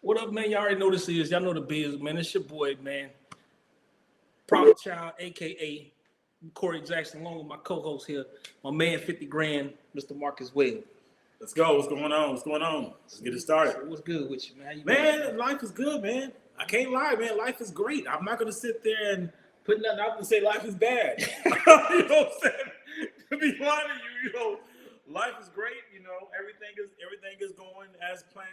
What up, man? Y'all already know this is. Y'all know the biz, man. It's your boy, man. Problem Child, aka Corey Jackson, along with my co-host here, my man 50 grand, Mr. Marcus Webb. Let's go. What's going on? What's going on? Let's get it started. So what's good with you, man? How you Man, doing? life is good, man. I can't lie, man. Life is great. I'm not gonna sit there and put nothing out and say life is bad. You know what I'm saying? To be honest with you, life is great. Everything is going as planned.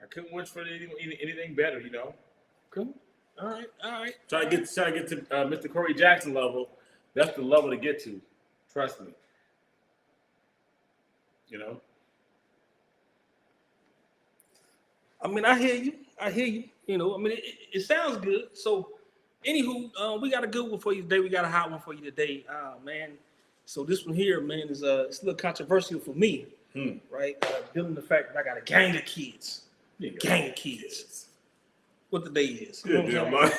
I couldn't wish for anything better. Cool. All right. Try to get to Mr. Corey Jackson level. That's the level to get to. Trust me. I mean, I hear you. It sounds good. So, anywho, we got a good one for you today. We got a hot one for you today, man. So this one here, man, is it's a little controversial for me, right? Dealing with the fact that I got a gang of kids. Gang of kids. What the day is? Gang of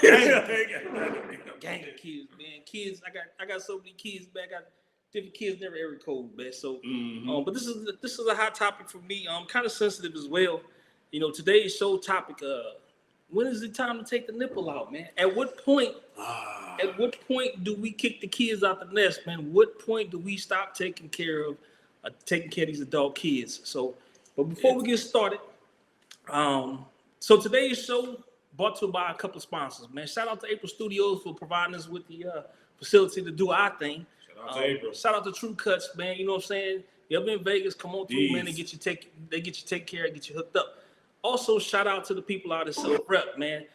kids, man. Kids. I got so many kids, man. I got different kids in every area code, man. So, but this is a hot topic for me. Kind of sensitive as well. Today's show topic. When is it time to take the nipple out, man? At what point do we kick the kids out the nest, man? What point do we stop taking care of these adult kids? So, but before we get started, so today's show brought to you by a couple of sponsors, man. Shout out to April Studios for providing us with the facility to do our thing. Shout out to April. Shout out to True Cuts, man. You know what I'm saying? You ever in Vegas? Come on through, man, and get you take care, get you hooked up. Also, shout out to the people out at Self Rep, man.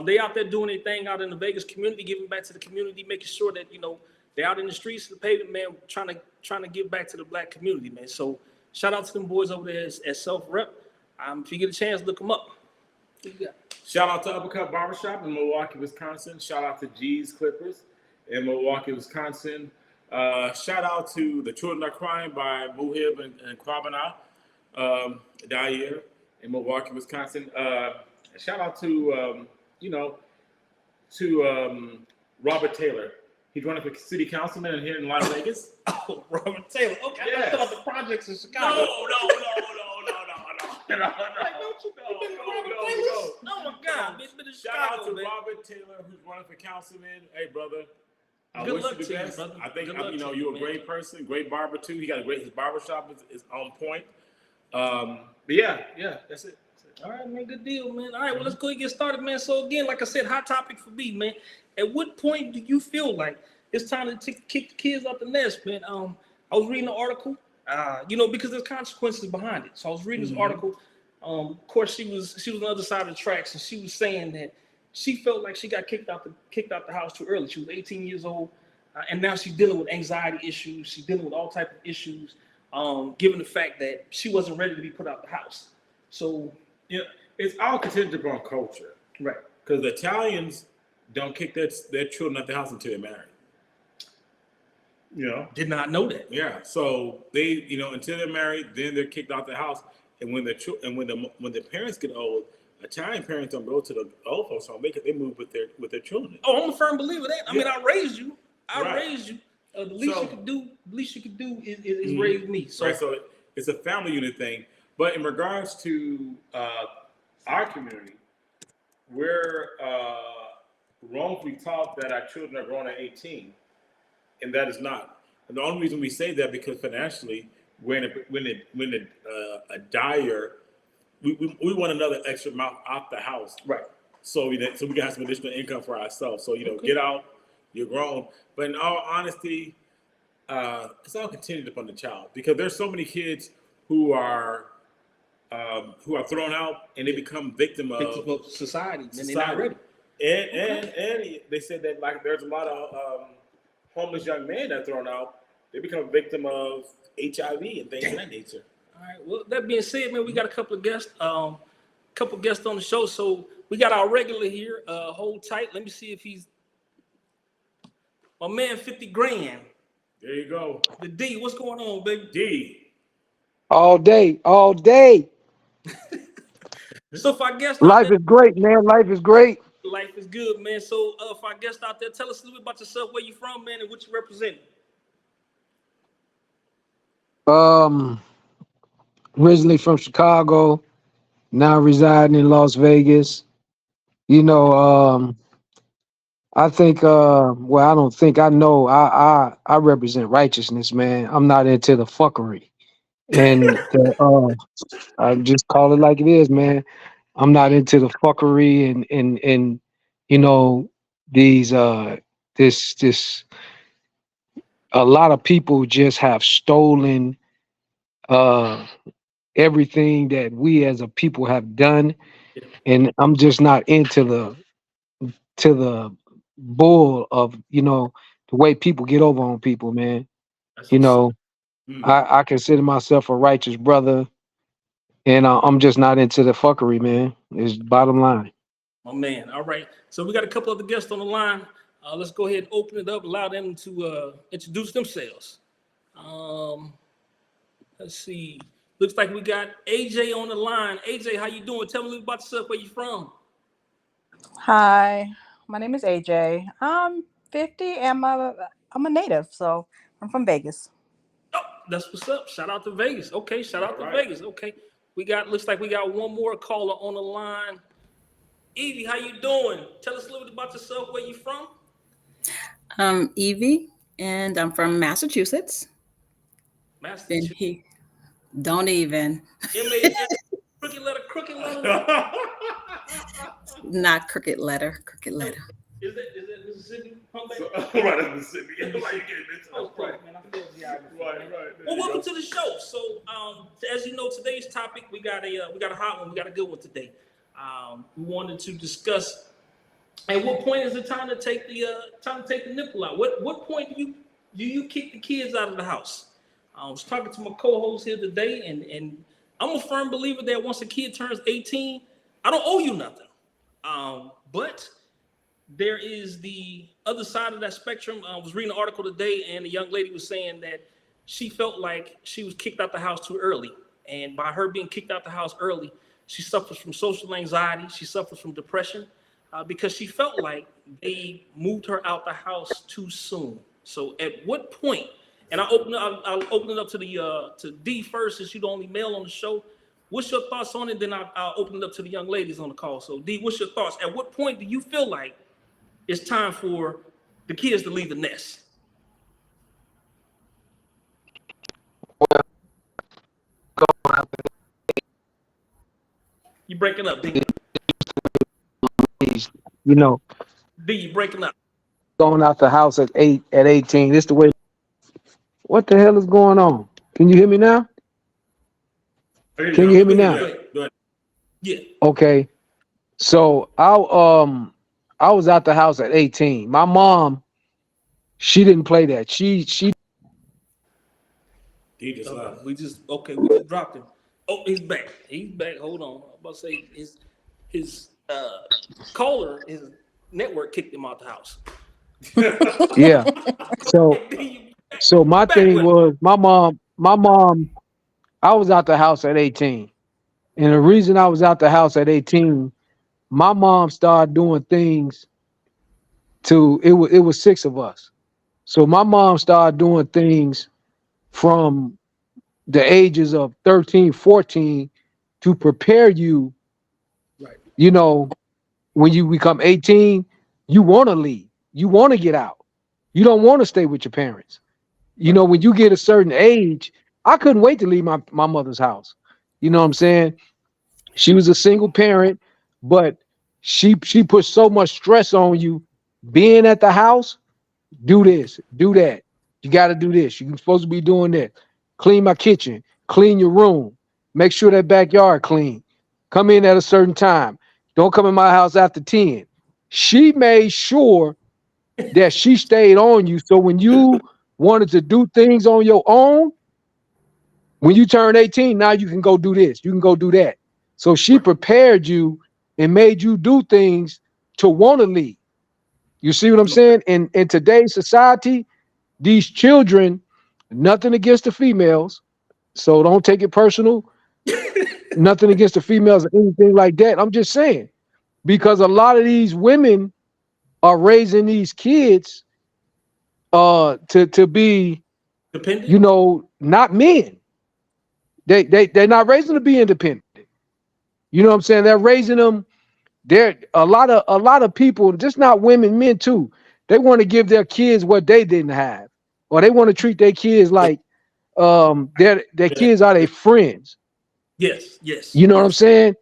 They out there doing their thing out in the Vegas community, giving back to the community, making sure that they're out in the streets, the pavement, man, trying to give back to the black community, man. So shout out to them boys over there at Self Rep. If you get a chance, look them up. What you got? Shout out to Uppercut Barbershop in Milwaukee, Wisconsin. Shout out to G's Clippers in Milwaukee, Wisconsin. Shout out to The Children Are Crying by Muhib and Kwabena Dyer in Milwaukee, Wisconsin. Shout out to Robert Taylor. He's running for city councilman here in Las Vegas. Oh, Robert Taylor. Okay, yes. I thought the projects in Chicago. No. Oh my God, Shout out to Robert Taylor, who's running for councilman. Hey, brother. I wish you the best. Brother. I think you're a great person, great barber too. He got his barbershop is on point. But yeah, that's it. All right, man, good deal, man. All right, well, let's go and get started, man. So again, like I said, hot topic for me, man. At what point do you feel like it's time to kick the kids out the nest, man? I was reading an article, because there's consequences behind it. So I was reading this article. Of course, she was on the other side of the tracks, and she was saying that she felt like she got kicked out the house too early. She was 18 years old, and now she's dealing with anxiety issues. She's dealing with all types of issues, given the fact that she wasn't ready to be put out the house. So, it's all contingent upon culture, right? Because the Italians don't kick their children out the house until they're married. Did not know that. Yeah, so they, until they're married, then they're kicked out the house. And when the parents get old, Italian parents don't go to the old folks home because they move with their children. Oh, I'm a firm believer of that. I mean, I raised you. The least you could do is raise me. So it's a family unit thing. But in regards to our community, we're wrongfully taught that our children are grown at 18, and that is not. And the only reason we say that because financially, when a dyer, we want another extra mouth out the house, right? So we can have some additional income for ourselves. So get out, you're grown. But in all honesty, it's all contingent upon the child because there's so many kids who are thrown out and they become victim of society. And they're not ready. And they said that like there's a lot of homeless young men that are thrown out. They become victim of HIV and things of that nature. All right. Well, that being said, man, we got a couple of guests on the show. So we got our regular here. Hold tight. Let me see if he's my man 50 grand. There you go. The D. What's going on, baby? D. All day. So if I guess life is great, man. Life is great. Life is good, man. So if I guest out there, tell us a little bit about yourself, where you from, man, and what you represent. Originally from Chicago, now residing in Las Vegas. You know, I think well, I don't think I know I represent righteousness, man. I'm not into the fuckery. And I just call it like it is, man. I'm not into the fuckery and you know these this a lot of people just have stolen uh everything that we as a people have done, and I'm just not into the bull of the way people get over on people, man. That's You what's up. know, I consider myself a righteous brother, and I'm just not into the fuckery, man. Is bottom line. My man. All right. So we got a couple other guests on the line. Let's go ahead and open it up, allow them to introduce themselves. Um, let's see. Looks like we got AJ on the line. AJ, how you doing? Tell me a little about yourself. Where you from? Hi, my name is AJ. I'm 50 and I'm a native, so I'm from Vegas. Oh, that's what's up. Shout out to Vegas. Okay, shout out to All right. Vegas. Okay. Looks like we got one more caller on the line. Evie, how you doing? Tell us a little bit about yourself. Where you from? I'm Evie, and I'm from Massachusetts. Been Massachusetts. here. Don't even. M-A-S, crooked letter. Not crooked letter. Crooked letter. Is that Mississippi? Right, that's Mississippi. Why you getting into Oh, that? Right, man, I feel geography. right. Man. There Well, you welcome go. to the show. So, as you know, today's topic we got a hot one. We got a good one today. We wanted to discuss at what point is it time to take the nipple out? What point do you kick the kids out of the house? I was talking to my co-host here today, and I'm a firm believer that once a kid turns 18, I don't owe you nothing. But there is the other side of that spectrum. I was reading an article today, and a young lady was saying that she felt like she was kicked out the house too early. And by her being kicked out the house early, she suffers from social anxiety. She suffers from depression because she felt like they moved her out the house too soon. So at what point, and I'll open it up to D first, since you're the only male on the show. What's your thoughts on it? Then I'll open it up to the young ladies on the call. So D, what's your thoughts? At what point do you feel like it's time for the kids to leave the nest? You breaking up, D. You know, D, you breaking up. going out the house at 18. This the way. What the hell is going on? Can you hear me now? Can you hear me now? Go ahead. Yeah. Okay. So I was out the house at 18. My mom, she didn't play that. She He just left. We just dropped him. Oh, he's back. He's back. Hold on. I'm about to say his caller, his network kicked him out the house. yeah. So my thing was my mom, I was out the house at 18. And the reason I was out the house at 18, my mom started doing things it was six of us. So my mom started doing things from the ages of 13, 14 to prepare you. Right. You know, when you become 18, you want to leave. You want to get out. You don't want to stay with your parents. You know, when you get a certain age, I couldn't wait to leave my mother's house. You know what I'm saying? She was a single parent, but she put so much stress on you being at the house. Do this, do that. You got to do this. You're supposed to be doing that. Clean my kitchen, clean your room, make sure that backyard clean. Come in at a certain time. Don't come in my house after 10. She made sure that she stayed on you. So when you wanted to do things on your own, when you turn 18, now you can go do this. You can go do that. So she prepared you and made you do things to want to leave. You see what I'm saying? In today's society, these children, nothing against the females, so don't take it personal. Nothing against the females or anything like that. I'm just saying, because a lot of these women are raising these kids to be Dependent. not men. They're not raising to be independent. You know what I'm saying? They're raising them. They're a lot of people, just not women, men too. They want to give their kids what they didn't have, or they want to treat their kids like their Yeah. kids are their friends. Yes, yes, You know what I'm yes. saying?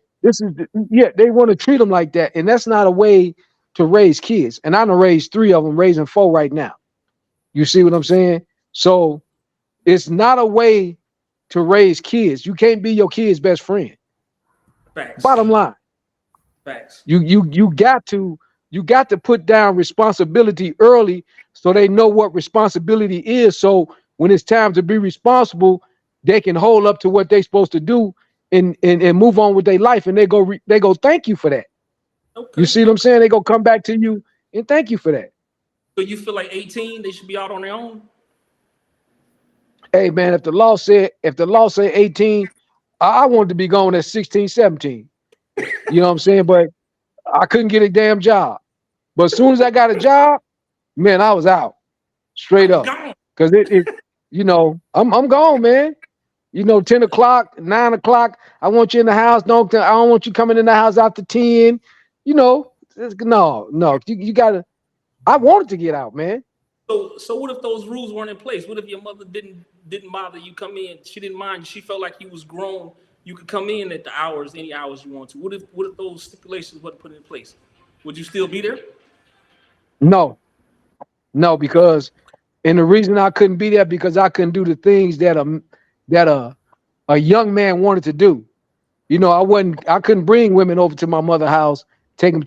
Yeah, they want to treat them like that, and that's not a way to raise kids. And I done raised 3 of them, raising 4 right now. You see what I'm saying? So it's not a way to raise kids. You can't be your kid's best friend. Facts, Bottom line, facts. you got to put down responsibility early so they know what responsibility is. So when it's time to be responsible, they can hold up to what they're supposed to do and move on with their life. And they go thank you for that. Okay, You see what I'm saying? They go come back to you and thank you for that. so you feel like 18, they should be out on their own? Hey man, if the law said 18, I wanted to be gone at 16, 17. You know what I'm saying? But I couldn't get a damn job. But as soon as I got a job, man, I was out straight up. Gone. Cause I'm gone, man. 10 o'clock, 9 o'clock. I want you in the house. I don't want you coming in the house after 10. No. You gotta. I wanted to get out, man. So what if those rules weren't in place? What if your mother didn't bother you come in? She didn't mind. She felt like you was grown. You could come in at the hours, any hours you want to. What if those stipulations weren't put in place? Would you still be there? No, because and the reason I couldn't be there because I couldn't do the things that a young man wanted to do. I couldn't bring women over to my mother's house, take them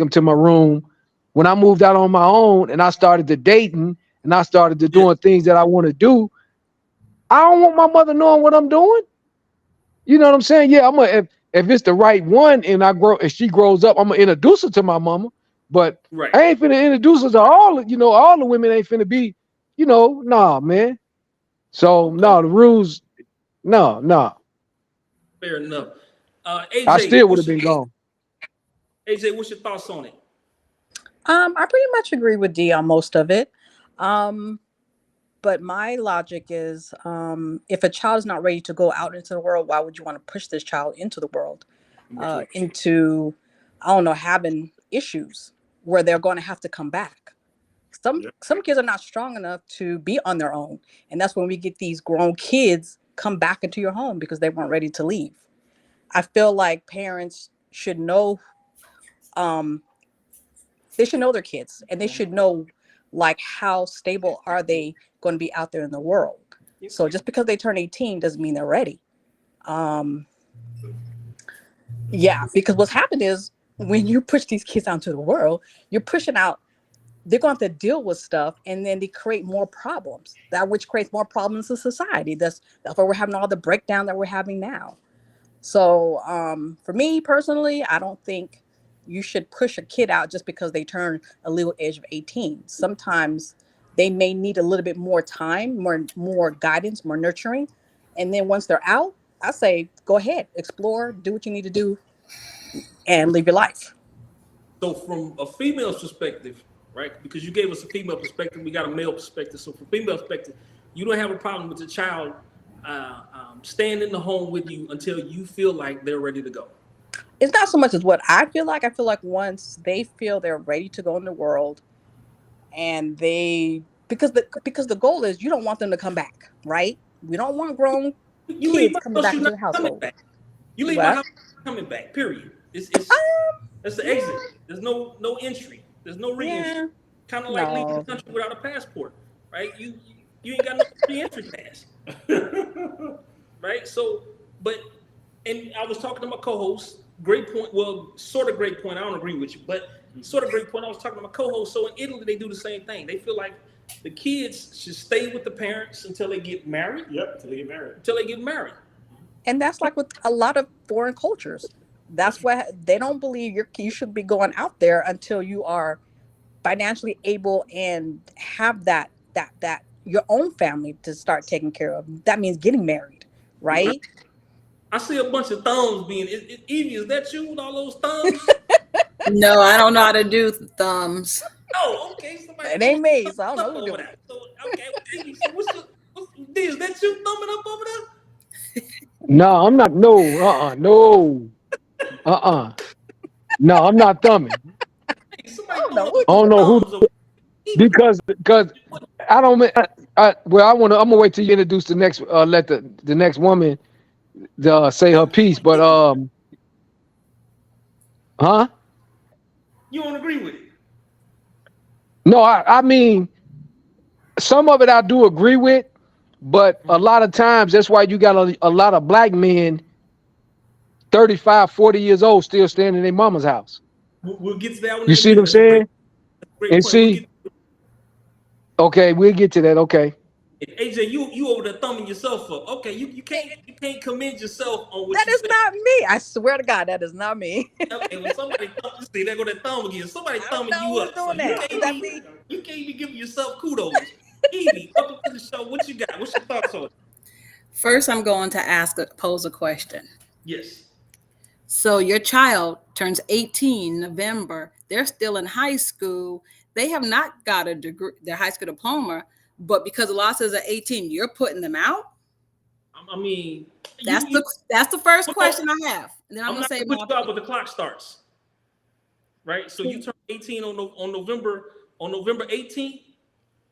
to my room. When I moved out on my own and I started to dating and I started to doing things that I want to do, I don't want my mother knowing what I'm doing. You know what I'm saying? Yeah, if it's the right one and she grows up, I'm gonna introduce her to my mama. But Right. I ain't finna introduce her to all the women ain't finna be, nah, man. So no, the rules, no. Fair enough. AJ, I still would have been gone. AJ, what's your thoughts on it? I pretty much agree with D on most of it. But my logic is, if a child is not ready to go out into the world, why would you want to push this child into the world, into, I don't know, having issues where they're going to have to come back? Some kids are not strong enough to be on their own, and that's when we get these grown kids come back into your home because they weren't ready to leave. I feel like parents should know, they should know their kids, and they should know like how stable are they going to be out there in the world. So just because they turn 18 doesn't mean they're ready. Because what's happened is when you push these kids out into the world, you're pushing out, they're going to have to deal with stuff, and then they create more problems, that which creates more problems in society. That's why we're having all the breakdown that we're having now. So for me personally, I don't think you should push a kid out just because they turn a legal age of 18. Sometimes they may need a little bit more time, more guidance, more nurturing. And then once they're out, I say, go ahead, explore, do what you need to do, and live your life. So from a female's perspective, right? Because you gave us a female perspective, we got a male perspective. So from female perspective, you don't have a problem with the child staying in the home with you until you feel like they're ready to go. It's not so much as what I feel like. I feel like once they feel they're ready to go in the world, and because the goal is you don't want them to come back, right? We don't want grown You leave kids my coming house, back you're into not the coming household. back. You leave What? my house, you're coming back. Period. It's that's the exit. There's no entry. There's no re-entry. Yeah. Kind of like leaving No. the country without a passport, right? You ain't got no re-entry pass, right? So, and I was talking to my co-host. Great point. Well, sort of great point. I don't agree with you, but sort of great point. I was talking to my co-host. So in Italy, they do the same thing. They feel like the kids should stay with the parents until they get married. Yep, until they get married. Until they get married. And that's like with a lot of foreign cultures. That's why they don't believe you should be going out there until you are financially able and have that your own family to start taking care of. That means getting married, right? I see a bunch of thumbs being. Evie, is that you with all those thumbs? No, I don't know how to do thumbs. Oh, okay. Somebody It ain't me, so I don't know up who over doing there. So okay, Evie, so is that you thumbing up over there? No, I'm not. No, no. No, I'm not thumbing. Hey, somebody I don't know throwing what I don't know who thumbs over. because I don't. Well, I'm gonna wait till you introduce the next. Let the next woman say her piece. But huh? You don't agree with it? No, I mean some of it I do agree with, but a lot of times that's why you got a lot of black men 35, 40 years old still staying in their mama's house. We'll get to that one You in a see what minute. I'm That's a saying? great And point. We'll see, get, okay, we'll get to that. Okay. AJ, you over there thumbing yourself up. Okay, you can't commend yourself on what that you is say. not me. I swear to God, that is not me. Okay, when somebody thumb, see, there go that thumb again. Somebody I don't thumbing know you who's up. So doing that. Is that me? you can't even give yourself kudos. Evie, welcome to the show. What you got? What's your thoughts on it? First, I'm going to pose a question. Yes. So your child turns 18 in November. They're still in high school. They have not got a degree, their high school diploma, but because the law says at 18, you're putting them out. I mean, That's the first question I have, and then I'm I'm gonna not say gonna put you my out, but the clock starts. Right. So you turn 18 on November 18th.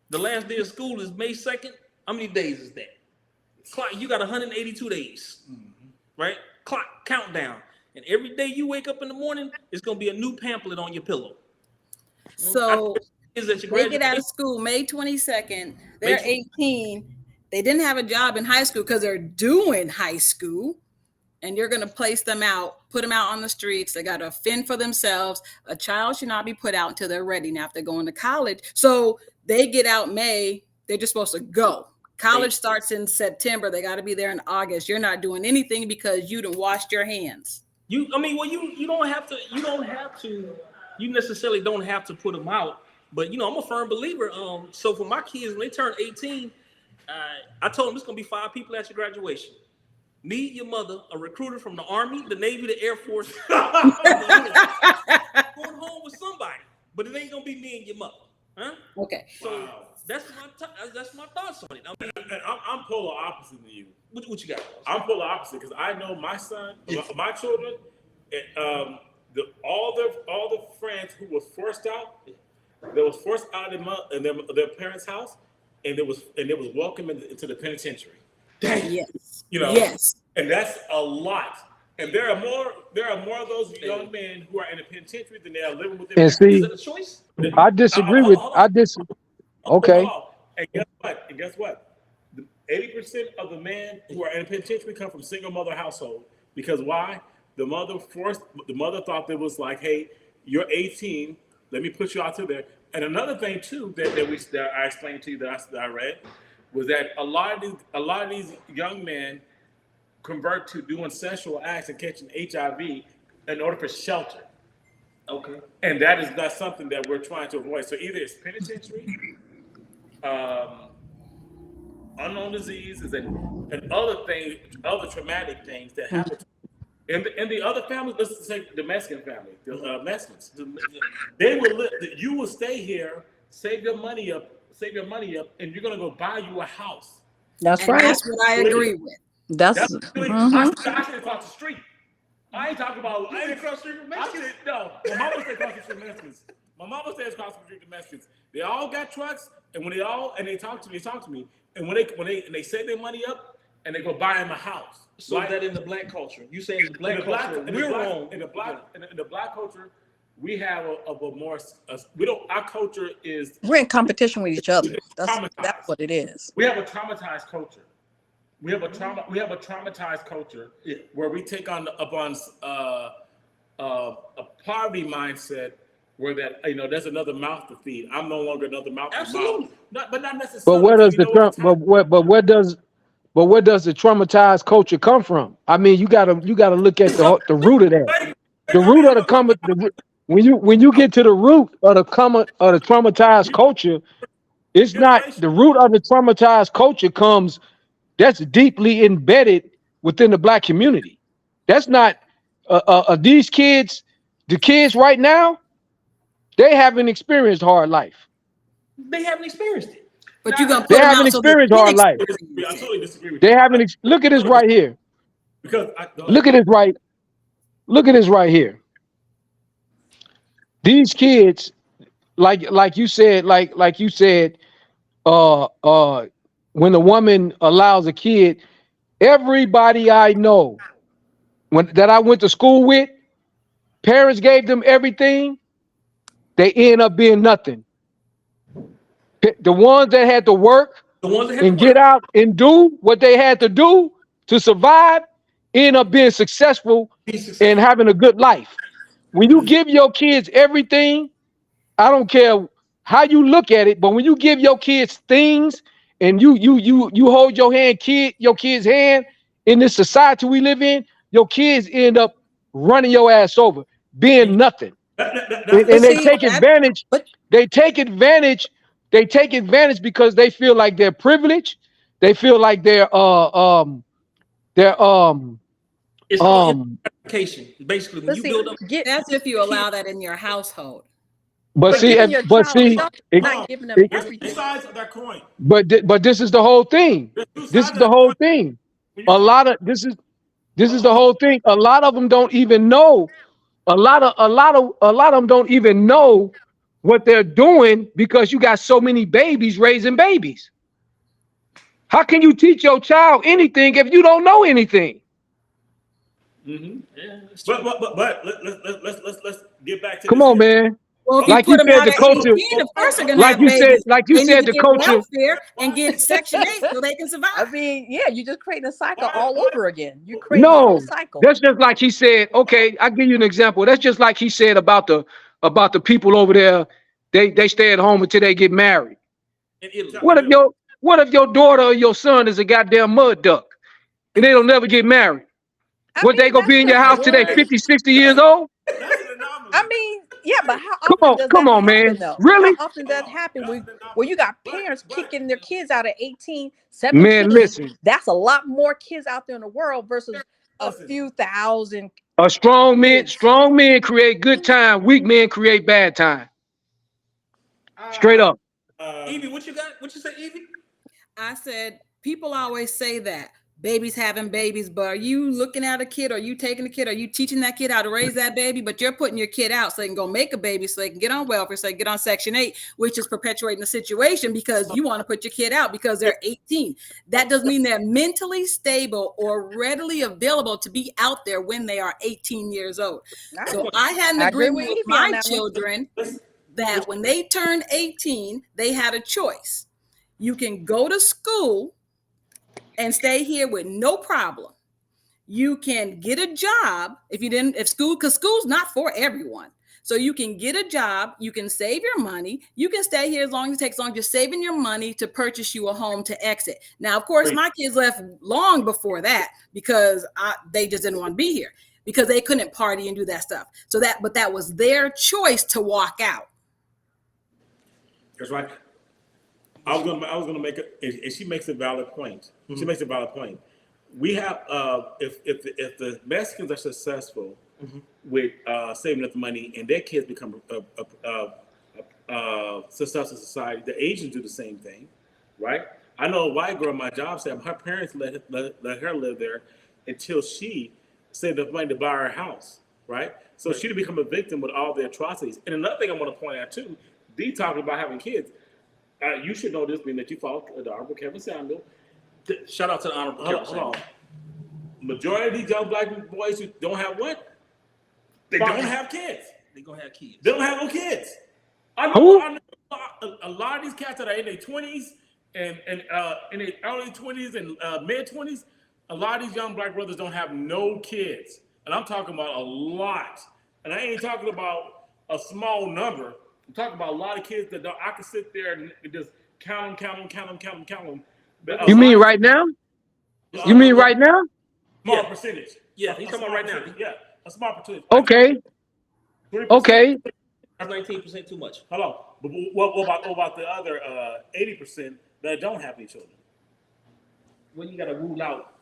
The last day of school is May 2nd. How many days is that? Clock. You got 182 days. Right. Clock countdown. And every day you wake up in the morning, it's gonna be a new pamphlet on your pillow. So Is that your they get out graduation? of school May 22nd. They're 18. They didn't have a job in high school because they're doing high school. And you're going to place them out, put them out on the streets. They got to fend for themselves. A child should not be put out until they're ready. Now, if they're going to college, so they get out May, they're just supposed to go. College starts in September. They got to be there in August. You're not doing anything because you done washed your hands. You don't have to. You necessarily don't have to put them out. But I'm a firm believer. So for my kids, when they turn 18, I told them it's gonna be 5 people at your graduation. Me, your mother, a recruiter from the Army, the Navy, the Air Force, going home with somebody. But it ain't gonna be me and your mother, huh? Okay. So that's my thoughts on it. I mean, I'm polar opposite than you. what you got? I'm polar opposite because I know my son, my children, all the friends who was forced out, they was forced out in their parents' house, and it was welcomed into the penitentiary. Yes. Yes. And that's a lot. And there are more of those young men who are in the penitentiary than they are living with their And parents. see, Is that a choice? I disagree with. Okay. And guess what? 80% of the men who are in the penitentiary come from single mother household. Because why? The mother thought that was like, hey, you're 18, let me put you out to there. And another thing too that I explained to you that I read was that a lot of these young men convert to doing sexual acts and catching HIV in order for shelter. Okay. And that is not something that we're trying to avoid. So either it's penitentiary, unknown diseases, and other traumatic things that happen. And the other families, let's say the Mexican family, the Mexicans, they will live. You will stay here, save your money up, and you're gonna go buy you a house. That's right. That's what I agree with. That's really, I should across the street. I ain't talking about. I ain't across the street from Mexicans. No, my mama said across the street from Mexicans. My mama says across the street from Mexicans. They all got trucks, and when they talk to me, and when they save their money up, and they go buy them a house. So right? That in the black culture, you saying the black culture, we're wrong. In the black culture, we have our culture is. We're in competition with each other. That's what it is. We have a traumatized culture. We have a traumatized culture where we take on a poverty mindset where that there's another mouth to feed. I'm no longer another mouth to feed. But not necessarily. But where does But where does the traumatized culture come from? I mean, you gotta look at the root of that. The root of when you get to the root of the traumatized culture, it's not the root of the traumatized culture comes that's deeply embedded within the black community. That's not these kids, the kids right now, they haven't experienced hard life. They haven't experienced it. But you're gonna put they them haven't out experienced hard life. I totally disagree with They you. haven't. Look at this right here. Because look at this right. Look at this right here. These kids, like you said, when the woman allows a kid, everybody I know that I went to school with, parents gave them everything, they end up being nothing. The ones that had to work The ones that had and to get work. out and do what they had to do to survive, end up being successful and having a good life. When you give your kids everything, I don't care how you look at it, but when you give your kids things and you hold your kid's hand in this society we live in, your kids end up running your ass over, being nothing. And they take advantage. They take advantage. They take advantage because they feel like they're privileged. They feel like they're It's called education. Basically, when But you see, build up, That's if you allow that in your household. but see, giving your but child see, stuff, it- not giving them it- Two everything. sides of that coin. but this is the whole thing. There's two This sides is of the that whole coin. thing. When you A lot of this is the whole thing. A lot of them don't even know. A lot of them don't even know what they're doing because you got so many babies raising babies. How can you teach your child anything if you don't know anything? Mm-hmm. yeah, it's true. But let's get back to Come this on, here. man. Well, if you Like put you them said, out the at culture. 18, of course they're gonna Like have you babies. said, like you They need said, to the get culture. welfare and get Section 8 so they can survive. I mean, yeah, you're just creating a cycle Why- all why- over again. You're creating a No, whole cycle. that's just like he said. Okay, I'll give you an example. That's just like he said about the people over there. They stay at home until they get married. In Italy. What if your daughter or your son is a goddamn mud duck and they don't never get married? What, they gonna that's be in your just house till they one. 50, 60 years old? That's an anomaly. I mean, yeah, but how Come often on, does come that on, happen man. though? Really? How often does that happen That's an where you got anomaly. parents But- kicking their kids out at 18, 17? Man, listen. That's a lot more kids out there in the world versus a Listen. few thousand. A strong Kids. men create good time. Weak men create bad time. Straight up. Evie, what you got? What you say, Evie? I said, people always say that babies having babies, but are you looking at a kid? Are you taking a kid? Are you teaching that kid how to raise that baby? But you're putting your kid out so they can go make a baby, so they can get on welfare, so they can get on Section 8, which is perpetuating the situation because you want to put your kid out because they're 18. That doesn't mean they're mentally stable or readily available to be out there when they are 18 years old. So I had an I agree agreement with with Evie on my that one. children that when they turned 18, they had a choice. You can go to school and stay here with no problem. You can get a job because school's not for everyone. So you can get a job, you can save your money, you can stay here as long as it takes long, just saving your money to purchase you a home to exit. Now, of course, my kids left long before that because they just didn't want to be here because they couldn't party and do that stuff. But that was their choice to walk out. That's right. I was gonna make it, and she makes a valid point. Mm-hmm. She makes a valid point. We have if the Mexicans are successful Mm-hmm. with saving up the money and their kids become successful society, the Asians do the same thing, right? I know a white girl at my job said her parents let her live there until she saved up money to buy her house, right? So she didn't become a victim with all the atrocities. And another thing I want to point out too, D talking about having kids. You should know this, being that you follow the Honorable Kevin Samuel. Shout out to the Honorable Hold Kevin on. Samuel. Majority of these young black boys who don't have what? They don't have kids. They gonna have kids. They don't have no kids. I Who? know a lot of these cats that are in their 20s and in their early 20s and mid 20s, a lot of these young black brothers don't have no kids. And I'm talking about a lot. And I ain't talking about a small number. I'm talking about a lot of kids that I can sit there and just count them. You mean right now? You mean right now? Small Yeah. percentage. Yeah, he's talking about right now. Yeah, a small percentage. Okay. 20%. Okay. That's 19% too much. Hold on. But what about the other 80% that don't have any children? Well, you gotta rule out.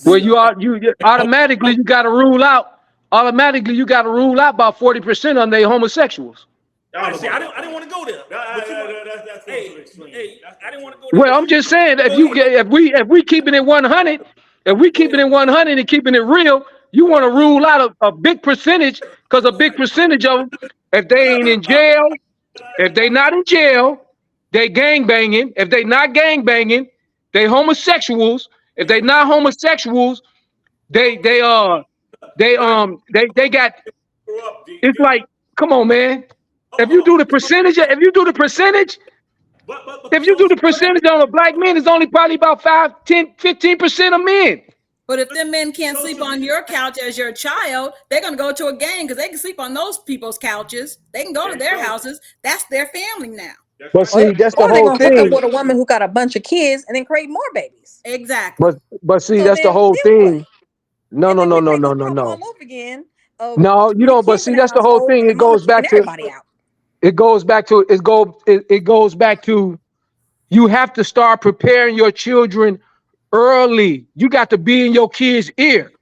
Well, you automatically you got to rule out. Automatically, you got to rule out about 40% on they homosexuals. I didn't want to go there. But That's hey, extreme. I didn't want to go there. Well, I'm just saying if we keeping it 100, if we keeping it 100 and keeping it real, to rule out a big percentage, because a big percentage of them, if they ain't in jail, if they not in jail, they gang banging. If they not gang banging, they homosexuals. If they not homosexuals, they got. It's like, come on, man. If you do the percentage, on a black man, it's only probably about 5, 10, 15% of men. But if them men can't sleep on your couch as your child, they're gonna go to a gang because they can sleep on those people's couches. They can go to their houses. That's their family now. But see, that's the Or they're whole gonna hook up thing. with a woman who got a bunch of kids and then create more babies. Exactly. But see, So that's the then- whole then thing. what? No, And no, then no, we no, create no, this no, problem no. all over again. Of No, you don't. But kids see, in the that's the whole household thing. and It goes mama back keeping to. everybody out. It goes back to. You have to start preparing your children early. You got to be in your kids' ear.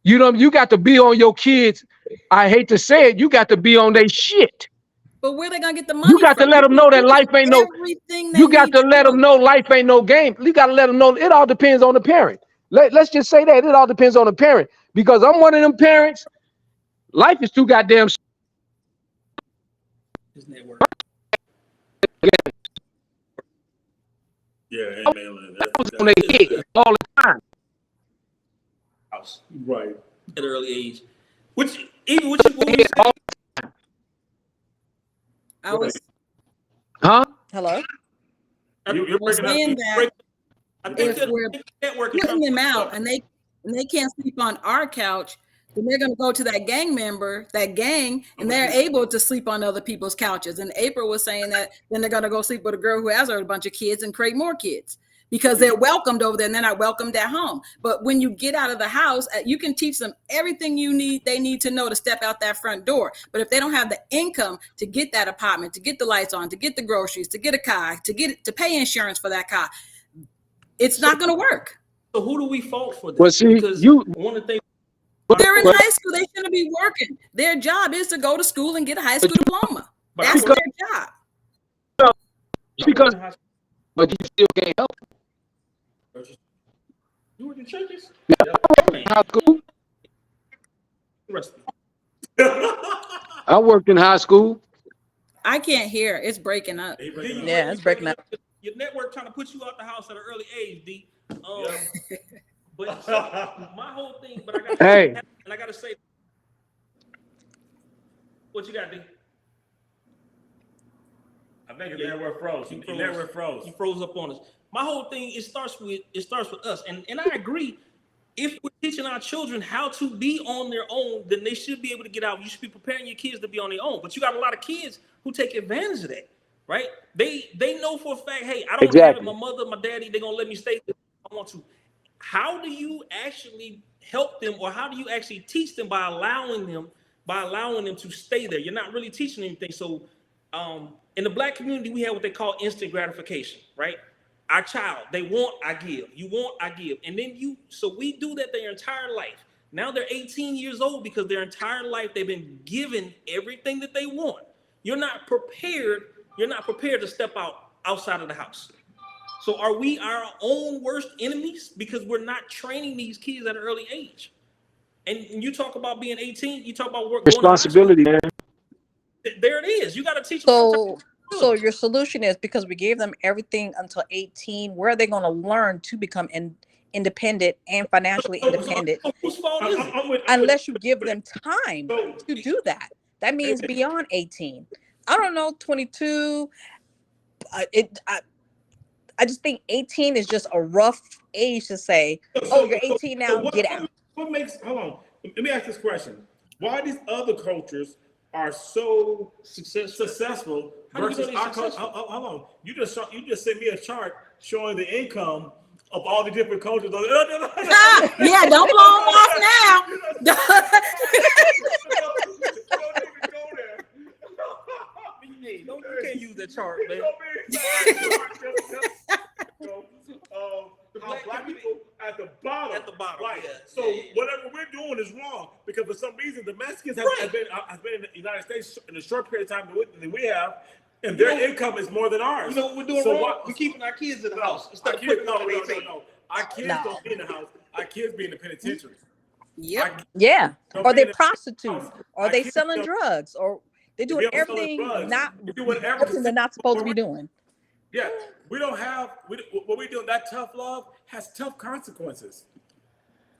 You got to be on your kids. I hate to say it. You got to be on their shit. But where they gonna get the money? You got to from? let them know that life ain't no. Everything they You got need to let them know life ain't no game. You got to let them know it all depends on the parent. Let's just say that it all depends on the parent, because I'm one of them parents. Life is too goddamn. His network. Yeah, man. On their head all the time. House Right. at an early age. Which even what you said, I was Huh? Hello? You're breaking up. saying that I think if we're network is putting them out and they can't sleep on our couch, then they're going to go to that gang member, that gang, and they're able to sleep on other people's couches. And April was saying that then they're going to go sleep with a girl who has a bunch of kids and create more kids because they're welcomed over there and they're not welcomed at home. But when you get out of the house, you can teach them everything they need to know to step out that front door. But if they don't have the income to get that apartment, to get the lights on, to get the groceries, to get a car, to pay insurance for that car, it's not going to work. So who do we fault for this? Well, see, because one of the things they're in high school, they shouldn't be working. Their job is to go to school and get a high school diploma. That's their job. Because, but you still can't help. you were in churches. High school. Recipe. I worked in high school. I can't hear. It's breaking up. Yeah, it's breaking up. Your network trying to put you out the house at an early age, D. But my whole thing, but I got and I gotta say, what you got, D? I think the network froze. The network froze. You froze up on us. My whole thing, it starts with us, and I agree. If we're teaching our children how to be on their own, then they should be able to get out. You should be preparing your kids to be on their own. But you got a lot of kids who take advantage of that, right? They know for a fact, hey, I don't have it. My mother, my daddy, they're gonna let me stay if I want to. How do you actually help them, or how do you actually teach them by allowing them to stay there? You're not really teaching anything. So in the Black community, we have what they call instant gratification, right? Our child, they want, I give. You want, I give. And then so we do that their entire life. Now they're 18 years old because their entire life they've been given everything that they want. You're not prepared to step outside of the house. So are we our own worst enemies because we're not training these kids at an early age? And you talk about being 18, you talk about work Responsibility, man. There it is. You got to teach them. So your solution is, because we gave them everything until 18, where are they going to learn to become independent and financially independent? Whose fault is it? Unless you give them time to do that. That means beyond 18. I don't know, 22. I just think 18 is just a rough age to say, oh, you're 18 now, get out. Hold on. Let me ask this question. Why these other cultures are so successful versus our culture? Hold on. You just sent me a chart showing the income of all the different cultures. Yeah, don't blow them off now. You can't use that chart, man. Black people at the bottom. Right. Yeah. So whatever we're doing is wrong because for some reason the Mexicans have been in the United States in a short period of time than we have, and their income is more than ours. You know what we're doing wrong? We're keeping our kids in the house. No. Our kids don't be in the house. Our kids be in the penitentiary. Yep. Yeah. Don't Or be they in the prostitutes, house. or My they kids selling don't- drugs, or they If doing they don't sell everything drugs, not they do whatever to everything they're see not supposed to be more- doing. Yeah, we don't have what we do. That tough love has tough consequences.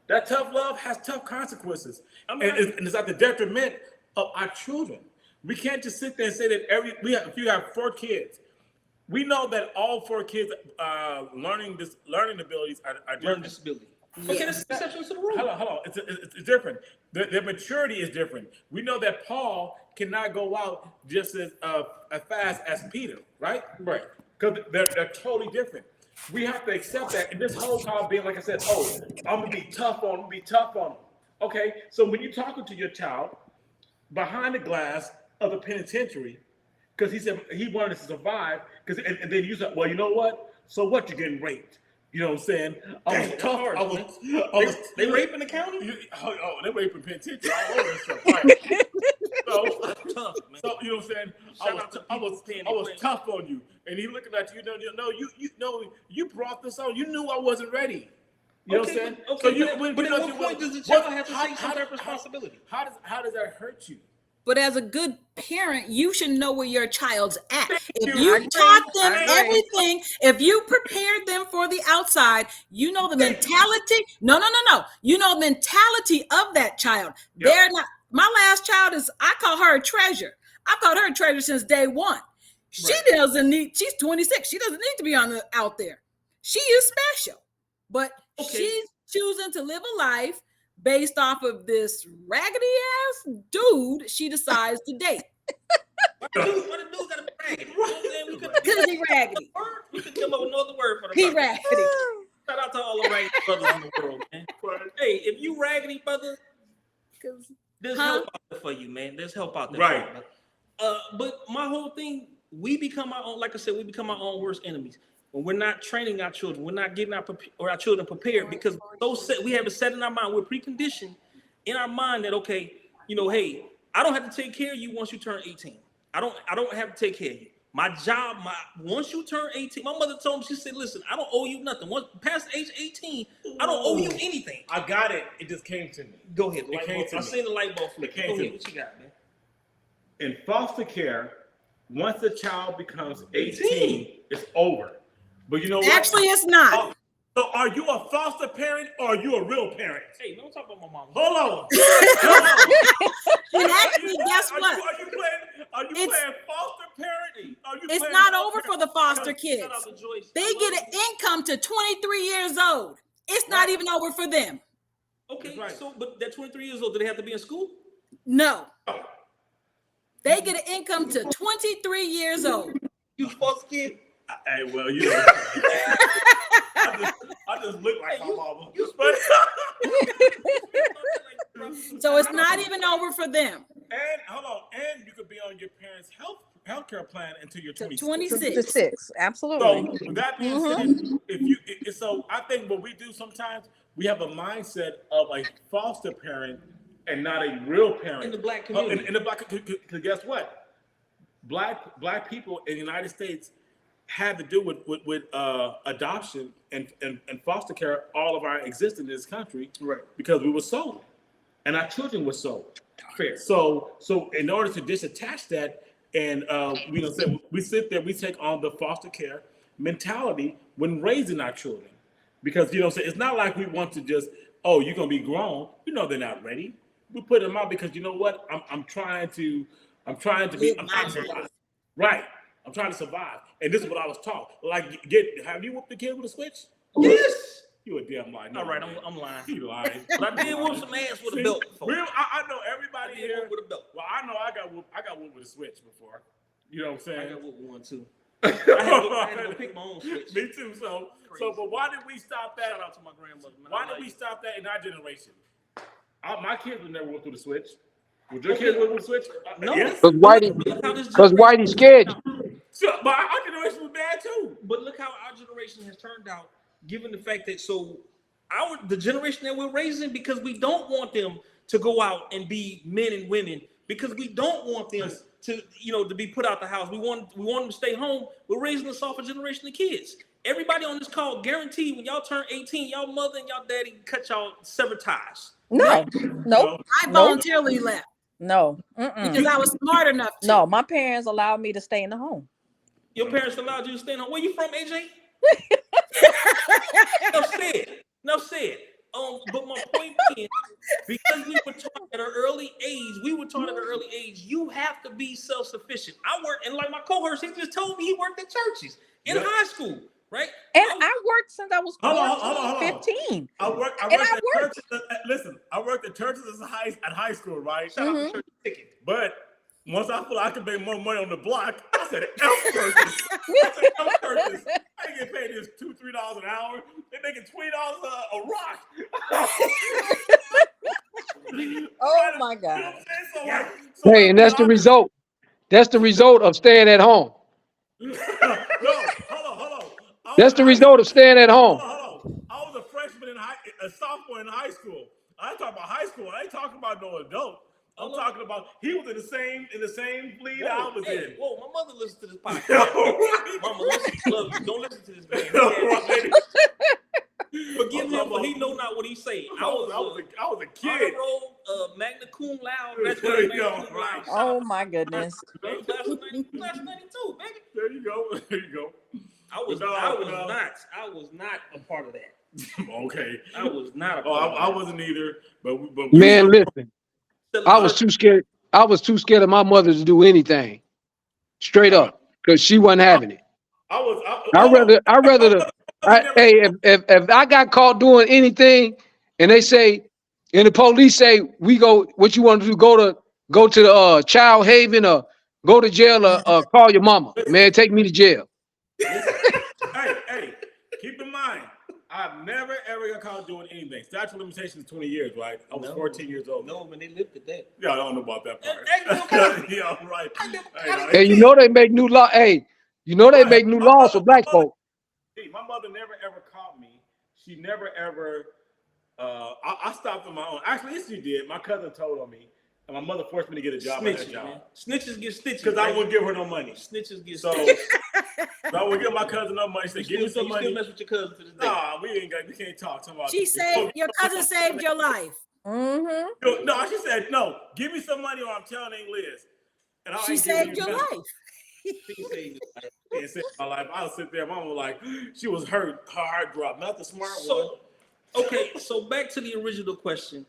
That tough love has tough consequences, and it's at the detriment of our children. We can't just sit there and say that if you have 4 kids, we know that all 4 kids learning abilities are Learning different. disability. Yeah. Okay, that's exception to the rule. Hold on. It's different. Their maturity is different. We know that Paul cannot go out just as fast as Peter, right? Right. Because they're totally different. We have to accept that. And this whole time being, like I said, I'm gonna be tough on them. Okay, so when you're talking to your child behind the glass of the penitentiary, because he said he wanted to survive, and then you said, well, you know what? So what? You're getting raped. You know what I'm saying? I was Dang, tough. that's hard, They raping the county? They raping penitentiary all over and stuff. Right. Tough, man. So you know what I'm saying? Shout out to I people was paying tough on you, and he looking at you. You brought this on. You knew I wasn't ready. You know what I'm saying? Okay, but at what point does the child have to take some type of responsibility? How does that hurt you? But as a good parent, you should know where your child's at. If you. you I taught them agree. everything, if you prepared them for the outside, you know the mentality. No. You know the mentality of that child. Yep. They're not. My last child I call her a treasure. I called her a treasure since day one. She doesn't need. She's 26. She doesn't need to be out there. She is special, but she's choosing to live a life based off of this raggedy ass dude she decides to date. Why the dude gotta be raggedy? You know what I'm saying? Because he raggedy. We could come up with no other word for the He brother. raggedy. Shout out to all the raggedy brothers in the world, man. Hey, if you raggedy, brother, there's help out there for you, man. There's help out there. Right. For you. But my whole thing, we become our own, like I said, we become our own worst enemies. When we're not training our children, we're not getting our children prepared, because we have it set in our mind, we're preconditioned in our mind that, okay, hey, I don't have to take care of you once you turn 18. I don't have to take care of you. My job, once you turn 18, my mother told me, she said, listen, I don't owe you nothing. Once past age 18, I don't owe you anything. I got it. It just came to me. Go ahead. I I seen the light bulb flip. It came Go to ahead. me. What you got, man? In foster care, once the child becomes 18, it's over. But you know what? Actually, it's not. So are you a foster parent or are you a real parent? Hey, don't talk about my mom. Hold on. And actually, guess what? Are you playing foster parent? It's not over for the foster kids. Shout out to Joyce. They get an income to 23 years old. It's not even over for them. Okay, Right. so but they're 23 years old. Do they have to be in school? No. They get an income to 23 years old. You foster kid? Hey, well, I just look like my mama. So it's not even over for them. And hold on, and you could be on your parents' health care plan until you're 26. 26. 6, absolutely. So with that being said, so I think what we do sometimes, we have a mindset of a foster parent and not a real parent. In the black community. In the black, because guess what? Black people in the United States had to do with adoption and foster care all of our existence in this country, Right. because we were sold, and our children were sold. Fair. So in order to disattach that, and we sit there, we take on the foster care mentality when raising our children, because it's not like we want to just, you're gonna be grown. They're not ready. We put them out because you know what? I'm trying to survive. Right. I'm trying to survive, and this is what I was taught. Like, have you whooped the kid with a switch? Yes. You a damn liar. All right, I'm lying. You lying. But I did whoop some ass with a belt before. I know everybody here with a belt. Well, I know I got whooped with a switch before. You know what I'm saying? I got whooped one too. I had to go pick my own switch. Me too. So, but why did we stop that? Shout out to my grandmother. Man. Why did we stop that in our generation? My kids would never whoop through the switch. Would your kids whoop through the switch? No. Yes. Because Whitey scared you. So, but our generation was bad too. But look how our generation has turned out, given the fact that the generation that we're raising, because we don't want them to go out and be men and women, because we don't want them to be put out the house. We want them to stay home. We're raising a softer generation of kids. Everybody on this call, guaranteed, when y'all turn 18, y'all mother and y'all daddy cut y'all sever ties. No, nope, I voluntarily left no, because I was smart enough to. no. My parents allowed me to stay in the home. Your parents allowed you to stay home. Where you from, AJ? No said. But my point is, because we were taught at an early age, you have to be self-sufficient. I work, and like my cohort, he just told me he worked at churches in high school, right? And I worked since I was Hold on. 15. I worked And I at worked. churches. Listen, I worked at churches at high school, right? Shout out to church ticket. But once I feel I could make more money on the block, I said, F churches. I said, F churches. I ain't getting paid this $2-3 an hour. They're making $20 a rock. Oh my God. You know what I'm saying? So Hey, and that's the result. That's the result of staying at home. No, hold on. That's the result of staying at home. Hold on. I was a freshman a sophomore in high school. I ain't talking about high school. I ain't talking about no adult. I'm talking about he was in the same fleet I was in. Whoa, my mother listens to this podcast. Mama, love you. Don't listen to this man. Forgive him, but he know not what he's saying. I was a kid. Magna cum laude. That's what Magna cum laude. Oh my goodness. Class of 92, baby. There you go. I was not a part of that. Okay. I was not a part of that. I wasn't either. But Man, listen. I was too scared. I was too scared of my mother to do anything. Straight up. Because she wasn't having it. If I got caught doing anything and they say, and the police say, what you want to do, go to the child haven or go to jail or call your mama. Man, take me to jail. Hey, keep in mind, I've never ever got caught doing anything. Statute of limitations is 20 years, right? I was 14 years old. No, man, they lived at that. Yeah, I don't know about that part. Yeah, right. Hey, you know they make new law. Hey, you know they make new laws for black folk. My mother never ever caught me. She never ever. I stopped on my own. Actually, yes, she did. My cousin told on me, and my mother forced me to get a job at that job. Man. Snitches get stitches. Because I wouldn't give her no money. Snitches get stitches. So I would give my cousin no money. Say, give me some money. You still mess with your cousin to this day? Nah, we can't talk. Your cousin saved your life. Mm-hmm. No, she said, no, give me some money or I'm telling Aunt Liz. And she saved your life. She saved my life. I would sit there. Mama was like, she was hurt. Her heart dropped. Not the smart one. Okay, so back to the original question.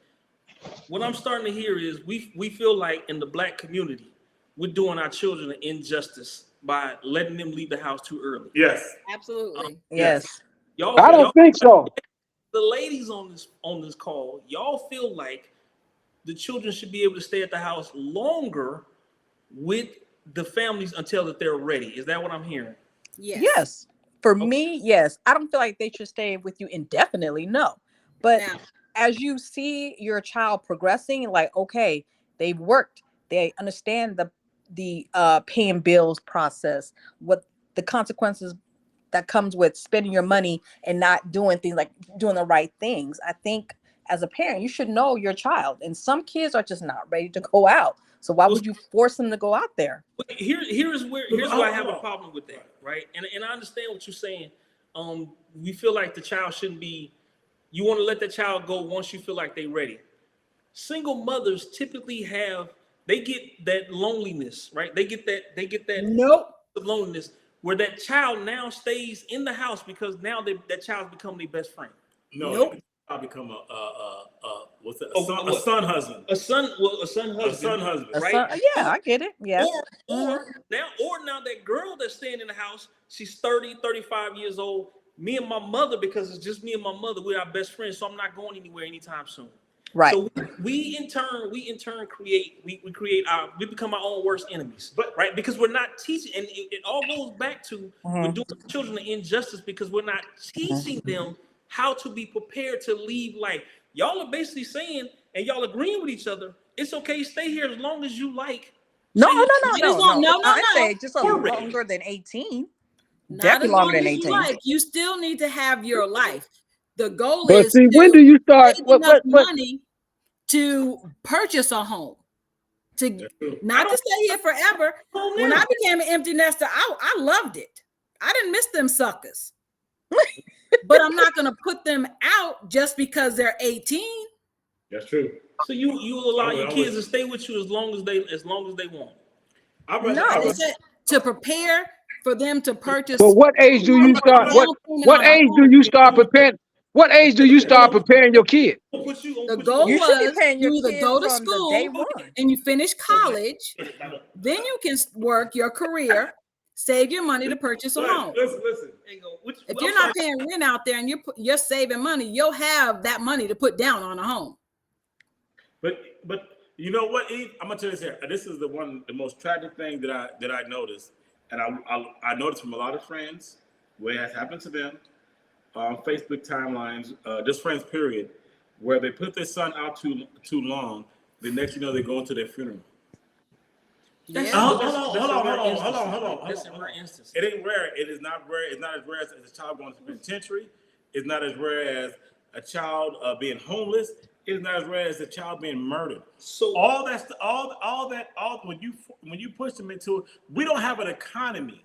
What I'm starting to hear is we feel like in the black community, we're doing our children an injustice by letting them leave the house too early. Yes. Absolutely. Yes. I don't think so. The ladies on this call, y'all feel like the children should be able to stay at the house longer with the families until that they're ready. Is that what I'm hearing? Yes. For me, yes. I don't feel like they should stay with you indefinitely. No. But as you see your child progressing, like, okay, they've worked, they understand the paying bills process, what the consequences that comes with spending your money and not doing things like doing the right things. I think as a parent, you should know your child. And some kids are just not ready to go out. So why would you force them to go out there? Here's where I have a problem with that, right? And I understand what you're saying. We feel like the child shouldn't be. You want to let the child go once you feel like they're ready. Single mothers typically they get that loneliness, right? They get that loneliness where that child now stays in the house because now that child's become their best friend. I'll become a son husband. A son husband. Right? Yeah, I get it. Yeah. Or now that girl that's staying in the house, she's 30, 35 years old. Me and my mother, because it's just me and my mother, we're our best friends, so I'm not going anywhere anytime soon. Right. So we in turn become our own worst enemies. But right, because we're not teaching, and it all goes back to we're doing children an injustice because we're not teaching them how to be prepared to leave life. Y'all are basically saying, and y'all agreeing with each other, it's okay, stay here as long as you like. No. I say just a little longer than 18. Definitely longer than 18. You still need to have your life. The goal is when do you start enough money to purchase a home, not to stay here forever. When I became an empty nester, I loved it. I didn't miss them suckers. But I'm not going to put them out just because they're 18. That's true. So you allow I'm your with- kids to stay with you as long as they want. They said to prepare for them to purchase. But what age do you start? What age do you start preparing? What age do you start preparing your kid? The goal You should be was paying your you either kids go to from the day school one. and you finish college, then you can work your career, save your money to purchase a home. Listen. If you're not paying rent out there and you're saving money, you'll have that money to put down on a home. But you know what, Eve? I'm gonna tell you this here. This is the most tragic thing that I noticed, and I noticed from a lot of friends where it has happened to them on Facebook timelines, just friends period, where they put their son out too long. The next you know they go into their funeral. Yeah. Hold on. That's a rare instance. It ain't rare. It is not rare. It's not as rare as a child going to the penitentiary. It's not as rare as a child being homeless. It's not as rare as a child being murdered. So All when you push them into it, we don't have an economy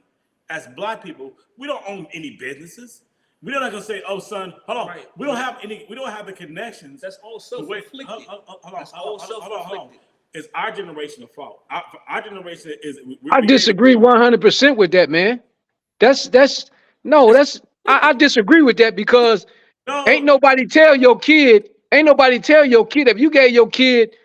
as Black people. We don't own any businesses. We're not gonna say, "Oh, son, hold on." Right. We don't have any. We don't have the connections. that's all to wait- self-inflicted. Hold on. It's our generational fault. Our generation is. I disagree 100% with that, man. I disagree with that because No, ain't nobody tell your kid if you gave your kid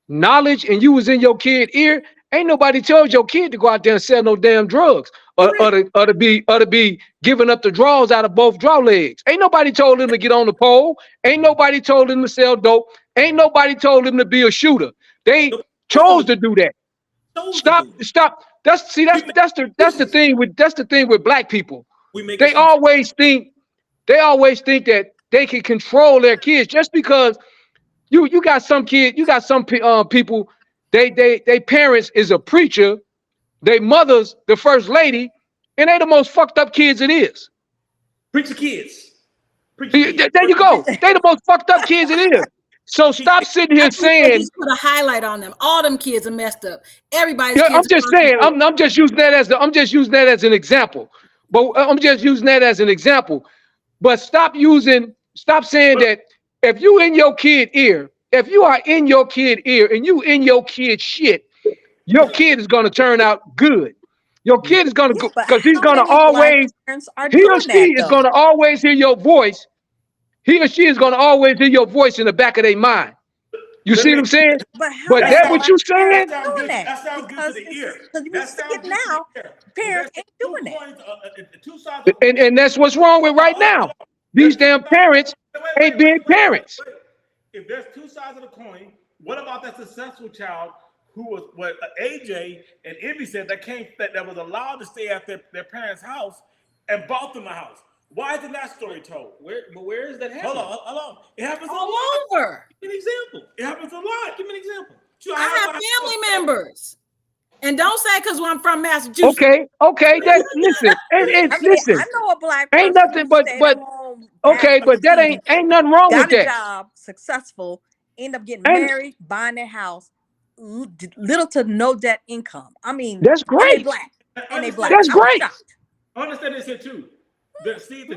knowledge and you was in your kid ear, ain't nobody told your kid to go out there and sell no damn drugs or to be giving up the draws out of both draw legs. Ain't nobody told him to get on the pole. Ain't nobody told him to sell dope. Ain't nobody told him to be a shooter. They chose to do that. Stop. That's the thing with Black people. They always think that they can control their kids just because you got some people, they parents is a preacher, they mother's the first lady, and they the most fucked up kids it is. Preach the kids. There you go. They the most fucked up kids it is. So stop sitting here saying. Just put a highlight on them. All them kids are messed up. Everybody's. Yeah, I'm just saying. I'm just using that as an example. But I'm just using that as an example. But stop saying that if you in your kid ear, if you are in your kid ear and you in your kid shit, your kid is gonna turn out good. Your kid is gonna go because he's gonna always he or she is gonna always hear your voice. He or she is gonna always hear your voice in the back of their mind. You see what I'm saying? But that what you saying? That sounds good to the ear. Because now, parents ain't doing that. And that's what's wrong with right now. These damn parents ain't being parents. If there's two sides of the coin, what about that successful child who was what AJ and Envy said that was allowed to stay at their parents' house and bought them a house? Why isn't that story told? Where is that happening? Hold on. It happens all a lot. over. Give me an example. It happens a lot. Give me an example. I have family members. And don't say because I'm from Massachusetts. Okay. Listen. Listen. I know a Black ain't person nothing but okay, but that ain't nothing wrong with got a that. job, successful, end up getting married, buying their house, little to no debt income. I mean, that's great. And they black. That's great. Understand this here too. The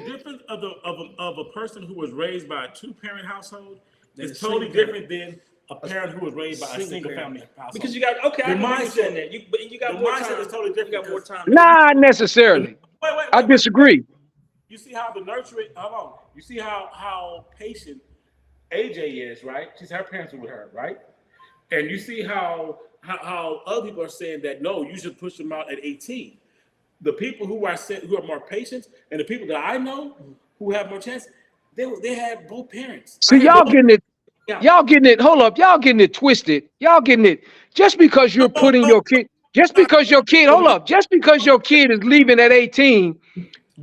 difference of a person who was raised by a 2-parent household is totally different than a parent who was raised by a single family household. Because you got I understand that. You got more mindset time. is totally different. You got more time. Not necessarily. Wait. I disagree. You see how the nurturing. Hold on. You see how patient AJ is, right? Her parents were with her, right? And you see how other people are saying that no, you should push them out at 18. The people who are more patient and the people that I know who have more chance, they had both parents. See, y'all getting it. Hold up, y'all getting it twisted. Y'all getting it just because you're putting your kid. Just because your kid is leaving at 18,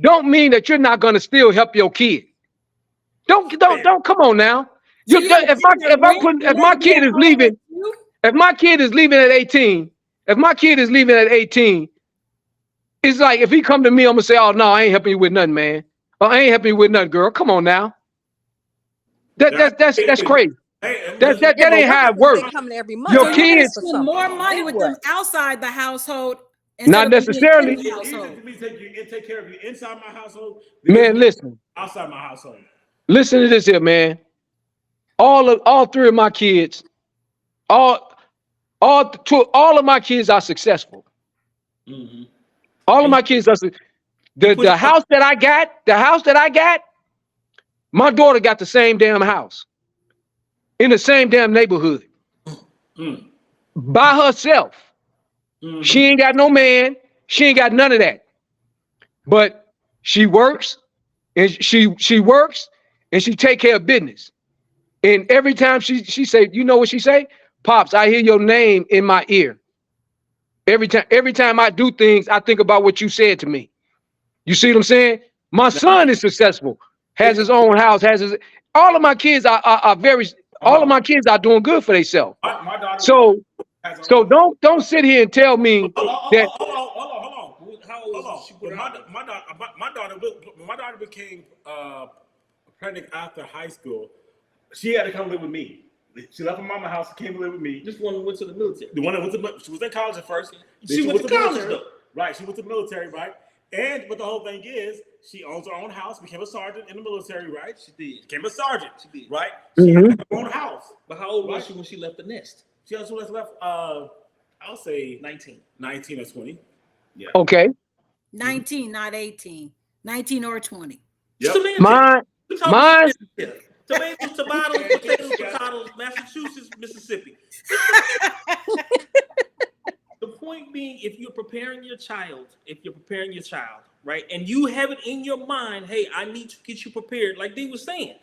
don't mean that you're not gonna still help your kid. Don't come on now. If my kid is leaving at 18, it's like if he come to me, I'm gonna say, "Oh no, I ain't helping you with nothing, man. Or I ain't helping you with nothing, girl. Come on now." That's crazy. That ain't how it works. Your kids spend more money with them outside the household. Not necessarily. It's easy for me to take care of you inside my household. Man, listen. Outside my household. Listen to this here, man. all three of my kids, all of my kids are successful. Mm-hmm. All of my kids are the house that I got, my daughter got the same damn house in the same damn neighborhood by herself. Mm-hmm. She ain't got no man. She ain't got none of that. But she works and she works and she take care of business. And every time she say, you know what she say? Pops, I hear your name in my ear. Every time I do things, I think about what you said to me. You see what I'm saying? My son is successful, has his own house, all of my kids are doing good for themselves. My daughter So has her so own- don't sit here and tell me that Hold on. How old is she? But my daughter became pregnant after high school. She had to come live with me. She left her mama's house, came to live with me. This one went to the military. The one that she was in college at first. She went to college military. though. Right, she went to the military, right? But the whole thing is, she owns her own house, became a sergeant in the military, right? She did. Became a sergeant. She did. Right? She had her own house. But how old was she when she left the nest? She also left, I'll say 19. 19 or 20. Yeah. okay. 19, not 18. 19 or 20. Yep. Mine. Tomatoes, tomatoes, potatoes, potatoes, Massachusetts, Mississippi. The point being, if you're preparing your child, right, and you have it in your mind, hey, I need to get you prepared, like Dee was saying,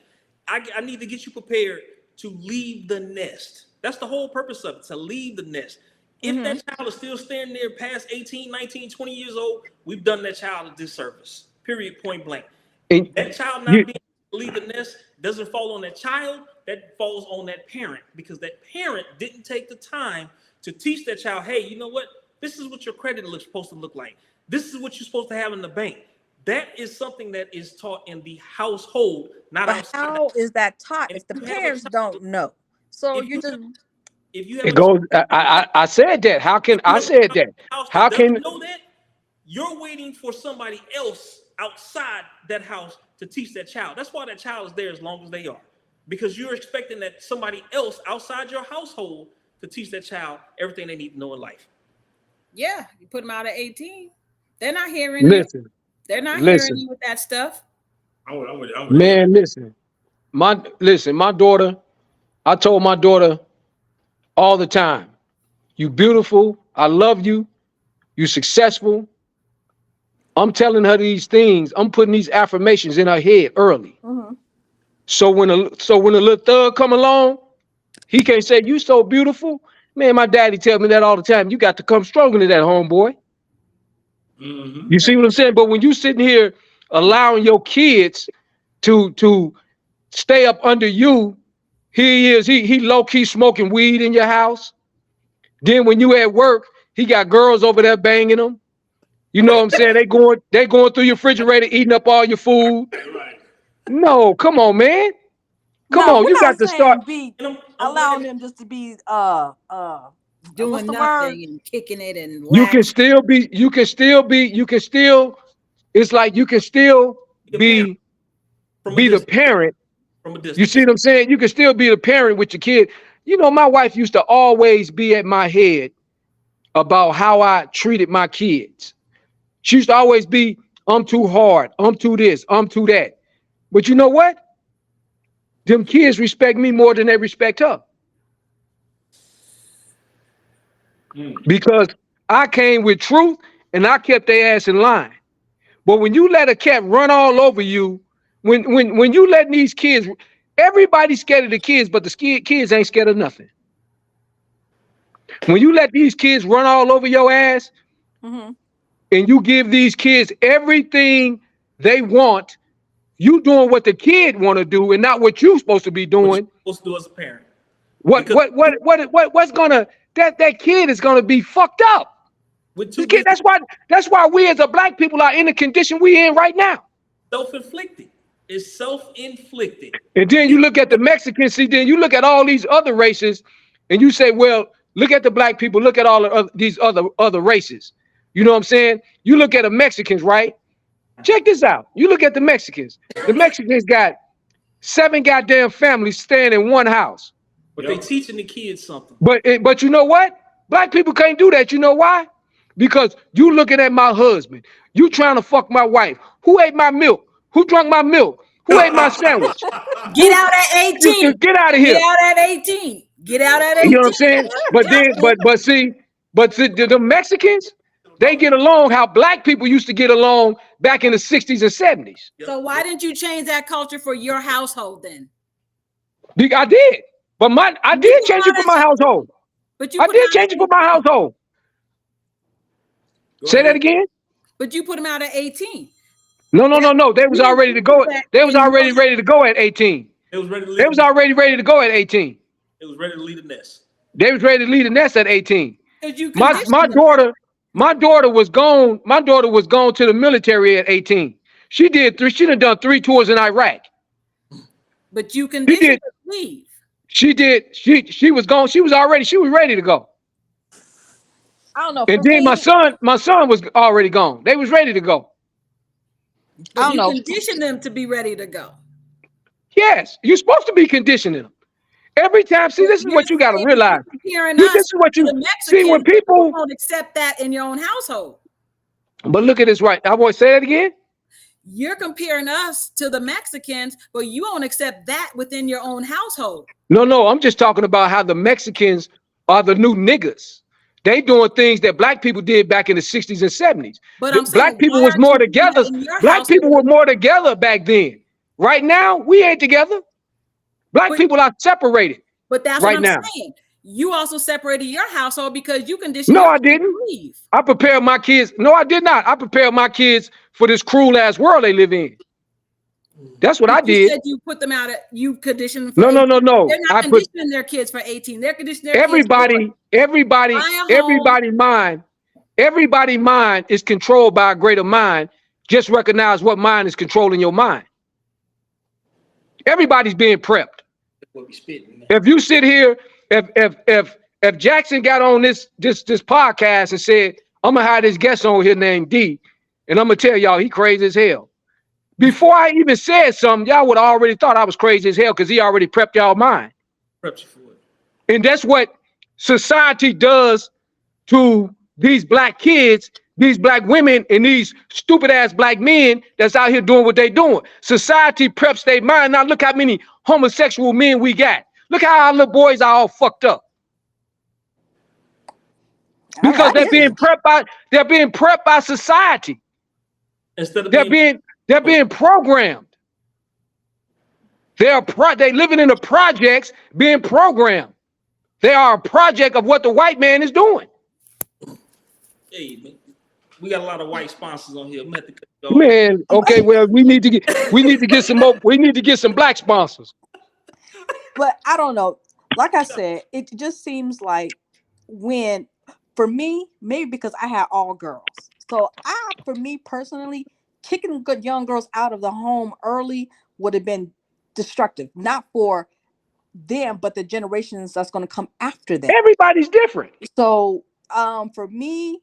I need to get you prepared to leave the nest. That's the whole purpose of it, to leave the nest. If that child is still standing there past 18, 19, 20 years old, we've done that child a disservice, period, point blank. That child not being able to leave the nest doesn't fall on that child, that falls on that parent, because that parent didn't take the time to teach that child, hey, you know what? This is what your credit looks supposed to look like. This is what you're supposed to have in the bank. That is something that is taught in the household, not But outside. how is that taught And if the if you have a parents child- don't know? So if you you just If you have It goes. I said that. How can I said that? How can know that? You're waiting for somebody else outside that house to teach that child. That's why that child is there as long as they are, because you're expecting that somebody else outside your household to teach that child everything they need to know in life. Yeah, you put them out at 18. They're not hearing you. listen? They're not listen. hearing you with that stuff. I'm with Man, listen. My daughter. I told my daughter all the time, you beautiful. I love you. You successful. I'm telling her these things. I'm putting these affirmations in her head early. So when a little thug come along, he can't say you so beautiful. Man, my daddy tell me that all the time. You got to come stronger than that, homeboy. You see what I'm saying? But when you sitting here allowing your kids to stay up under you, he low-key smoking weed in your house. Then when you at work, he got girls over there banging them. You know what I'm saying? They going through your refrigerator, eating up all your food. Right. No, come on, man. Come No, on, we're you not got to saying start. be I'm allowing glad- them just to be Doing what's the nothing word? and kicking it and You laughing. can still it's like you can still be from a the distance, parent. from a distance. You see what I'm saying? You can still be the parent with your kid. You know, my wife used to always be at my head about how I treated my kids. She used to always be, I'm too hard, I'm too this, I'm too that. But you know what? Them kids respect me more than they respect her. Because I came with truth and I kept their ass in line. But when you let a cat run all over you, when you letting these kids, everybody's scared of the kids, but the kids ain't scared of nothing. When you let these kids run all over your ass, and you give these kids everything they want, you doing what the kid want to do and not what you're supposed to be What doing. you're supposed to do as a parent. What's gonna that kid is gonna be fucked up. With This two kid, that's why we as a black people are in the condition we in right now. self-inflicted. It's self-inflicted. And then you look at the Mexicans, see, then you look at all these other races, and you say, well, look at the black people, look at all of these other races. You know what I'm saying? You look at the Mexicans, right? Check this out. You look at the Mexicans. The Mexicans got 7 goddamn families staying in one house. But they teaching the kids something. But you know what? Black people can't do that. You know why? Because you looking at my husband. You trying to fuck my wife. Who ate my milk? Who drank my milk? Who ate my sandwich? Get out at 18. Get out of here. Get out at 18. Get out at 18. You know what I'm saying? But then, but see, the Mexicans, they get along how black people used to get along back in the 60s and 70s. So why didn't you change that culture for your household then? I did. But I did change it for my household. But you I did change it for my household. Say that again? But you put them out at 18. No. They was already to go. They was already ready to go at 18. They was ready to leave. They was already ready to go at 18. They was ready to leave the nest. They was ready to leave the nest at 18. My daughter was gone. My daughter was gone to the military at 18. She done done 3 tours in Iraq. But you conditioned her to leave. She did. She was gone. She was ready to go. I don't know. And then my son was already gone. They was ready to go. But I don't know. You conditioned them to be ready to go. Yes, you're supposed to be conditioning them. Every time, see, this is what you got to realize. This is what you see when people don't accept that in your own household. But look at this, right? I want to say that again. You're comparing us to the Mexicans, but you won't accept that within your own household. No, I'm just talking about how the Mexicans are the new niggas. They doing things that black people did back in the 60s and 70s. But I'm black saying, people was more together. Black people were more together back then. Right now, we ain't together. Black people are separated. But that's right what I'm now. saying. You also separated your household because you conditioned. No, I didn't. Leave. I prepared my kids. No, I did not. I prepared my kids for this cruel ass world they live in. That's what I did. You said you put them out. You conditioned. No. They're not conditioning their kids for 18. They're conditioning their everybody mind is controlled by a greater mind. Just recognize what mind is controlling your mind. Everybody's being prepped. If you sit here, if Jackson got on this podcast and said, I'm gonna have this guest on here named D, and I'm gonna tell y'all he crazy as hell. Before I even said something, y'all would have already thought I was crazy as hell because he already prepped y'all mind. Prepped you for it. And that's what society does to these black kids, these black women, and these stupid ass black men that's out here doing what they doing. Society preps their mind. Now look how many homosexual men we got. Look how our little boys are all fucked up. Because they're being prepped by society. Instead of they're being programmed. They living in the projects being programmed. They are a project of what the white man is doing. Hey, man, we got a lot of white sponsors on here. Man, okay, well, we need to get some more. We need to get some black sponsors. But I don't know. Like I said, it just seems like for me, maybe because I had all girls. So for me personally, kicking good young girls out of the home early would have been destructive, not for them, but the generations that's going to come after them. Everybody's different. So for me,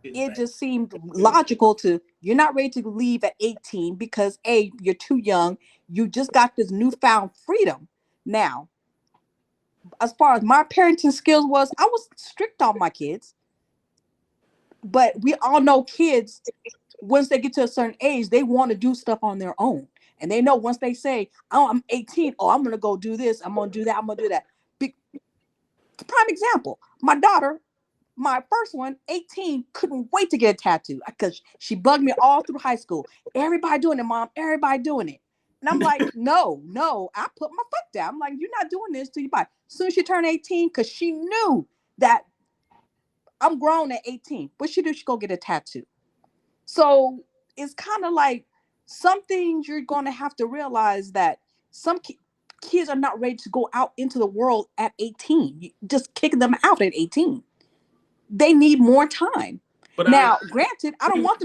it just seemed logical you're not ready to leave at 18 because A, you're too young. You just got this newfound freedom. Now, as far as my parenting skills was, I was strict on my kids. But we all know kids, once they get to a certain age, they want to do stuff on their own. And they know once they say, oh, I'm 18, I'm going to go do this, I'm going to do that, I'm going to do that. Prime example, my daughter, my first one, 18, couldn't wait to get a tattoo because she bugged me all through high school. Everybody doing it, Mom, everybody doing it. And I'm like, no, I put my foot down. I'm like, you're not doing this till you buy. As soon as she turned 18, because she knew that I'm grown at 18. What she do? She go get a tattoo. So it's kind of like some things you're going to have to realize that some kids are not ready to go out into the world at 18. You just kicking them out at 18. They need more time. But now, granted, I don't want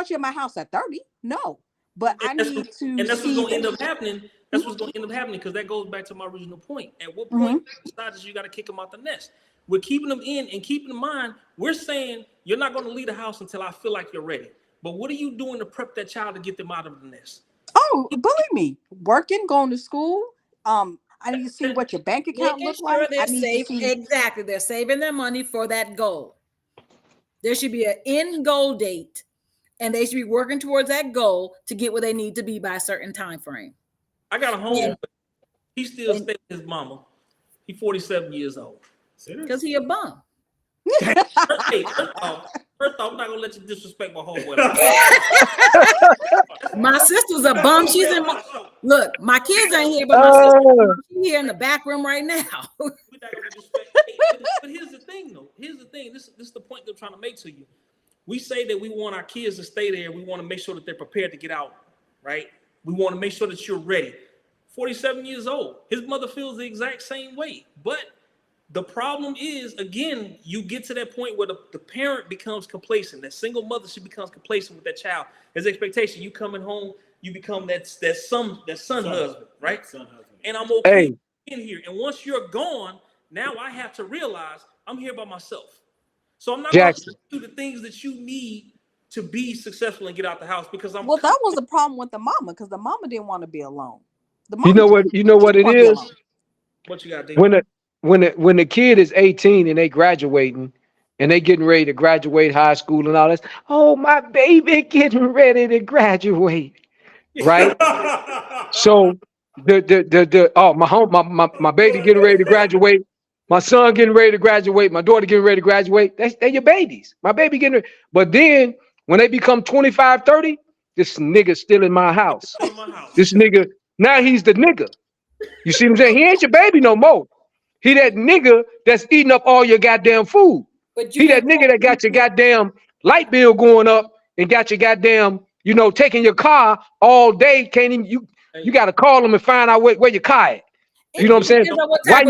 you in my house at 30. No. But I need to. And that's what's going to end up happening. That's what's going to end up happening because that goes back to my original point. At what point decided you got to kick them out the nest? We're keeping them in and keeping in mind. We're saying you're not going to leave the house until I feel like you're ready. But what are you doing to prep that child to get them out of the nest? Oh No, believe me. Working, going to school. I need to see what your bank account Making look sure like. they're I need to safe. see. Exactly. They're saving their money for that goal. There should be an end goal date, and they should be working towards that goal to get where they need to be by a certain time frame. I got a home. And- He still and- stays with his mama. He's 47 years old. Because he a bum. Hey, first off, I'm not gonna let you disrespect my homeboy. My sister's a bum. She's in my look. My kids ain't here, but my sister she's here in the back room right now. We're not gonna disrespect. Hey, but here's the thing, though. Here's the thing. This is the point they're trying to make to you. We say that we want our kids to stay there. We want to make sure that they're prepared to get out, right? We want to make sure that you're ready. 47 years old. His mother feels the exact same way. But the problem is, again, you get to that point where the parent becomes complacent. That single mother, she becomes complacent with that child. His expectation, you coming home, you become that son husband, right? Son husband. And I'm okay Hey. in here. And once you're gone, now I have to realize I'm here by myself. So I'm not going Jackson. to do the things that you need to be successful and get out the house because I'm. Well, that was the problem with the mama because the mama didn't want to be alone. The You know what? You know what it didn't wanna be is. alone. What you got, Dave? When the kid is 18 and they graduating and they getting ready to graduate high school and all this, oh, my baby getting ready to graduate, right? So my baby getting ready to graduate, my son getting ready to graduate, my daughter getting ready to graduate. They're your babies. My baby getting ready. But then when they become 25, 30, this nigga still in my house. In my house. This nigga, now he's the nigga. You see what I'm saying? He ain't your baby no more. He that nigga that's eating up all your goddamn food. But He that nigga that got your goddamn light bill going up and got your goddamn, taking your car all day. Can't even you got to call them and find out where your car at. You know what I'm saying? depends on what Why type of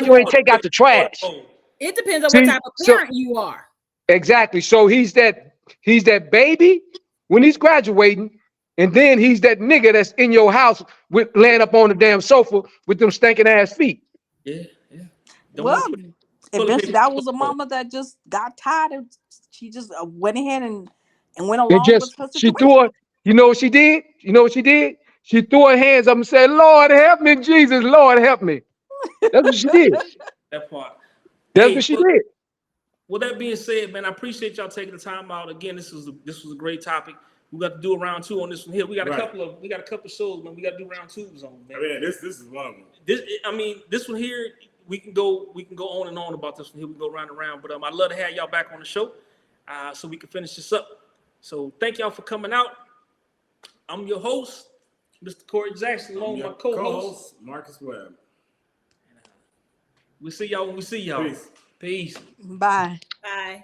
you ain't parent take out the trash? It depends on See, what type of so- parent you are. Exactly. So he's that baby when he's graduating, and then he's that nigga that's in your house with laying up on the damn sofa with them stinking ass feet. Yeah. Don't Well, wanna put- eventually that was a mama that just got tired and she just went ahead and went And along just with her she situation. threw it. You know what she did? She threw her hands up and said, "Lord help me, Jesus, Lord help me." That's what she did. that part. That's Hey, what she but- did. With that being said, man, I appreciate y'all taking the time out. Again, this was a great topic. We got to do a round two on this one here. We got a Right. couple of shows, man. We got to do round twos on, man. I mean, this is one of them. This one here, we can go on and on about this one here. We can go round and round, but I'd love to have y'all back on the show, so we can finish this up. So thank y'all for coming out. I'm your host, Mr. Corey Jackson, along with my co-host. Marcus Webb. We'll see y'all when we see y'all. Peace. Peace. Bye. Bye.